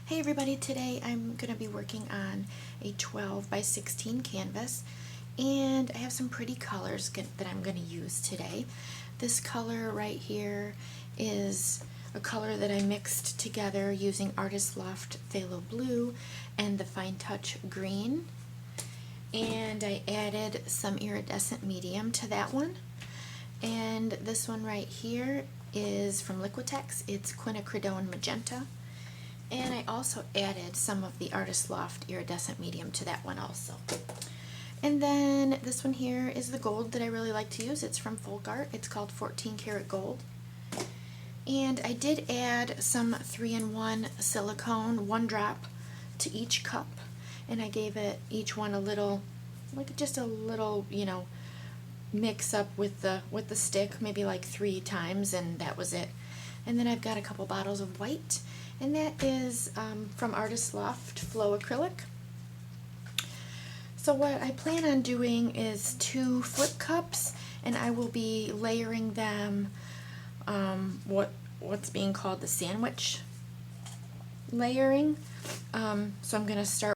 Hey everybody, today I'm going to be working on a 12 by 16 canvas, and I have some pretty colors that I'm going to use today. This color right here is a color that I mixed together using Artist Loft Phthalo Blue and the Fine Touch Green, and I added some iridescent medium to that one. And this one right here is from Liquitex. It's Quinacridone Magenta. And I also added some of the Artist Loft iridescent medium to that one also. And then this one here is the gold that I really like to use. It's from Folk Art. It's called 14 Karat Gold. And I did add some 3-in-1 silicone, 1 drop to each cup. And I gave it each one a little, like just a little, mix up with the stick, maybe like 3 times, and that was it. And then I've got a couple bottles of white, and that is from Artist Loft Flow Acrylic. So what I plan on doing is 2 flip cups, and I will be layering them what's being called the sandwich layering. So I'm going to start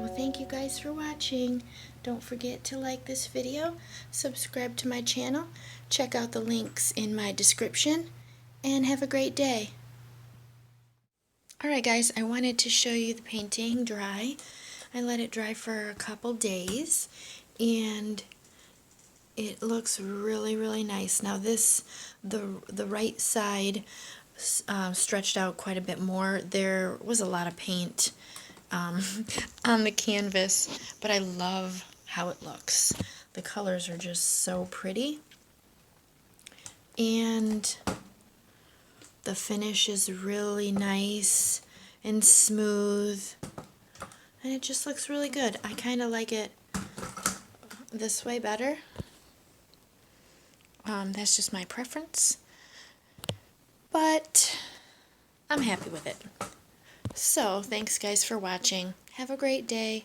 Well, thank you guys for watching. Don't forget to like this video, subscribe to my channel, check out the links in my description, and have a great day. Alright guys, I wanted to show you the painting dry. I let it dry for a couple days, and it looks really nice. Now the right side stretched out quite a bit more. There was a lot of paint on the canvas, but I love how it looks. The colors are just so pretty, and the finish is really nice and smooth, and it just looks really good. I kind of like it this way better. That's just my preference, but I'm happy with it. So, thanks guys for watching. Have a great day.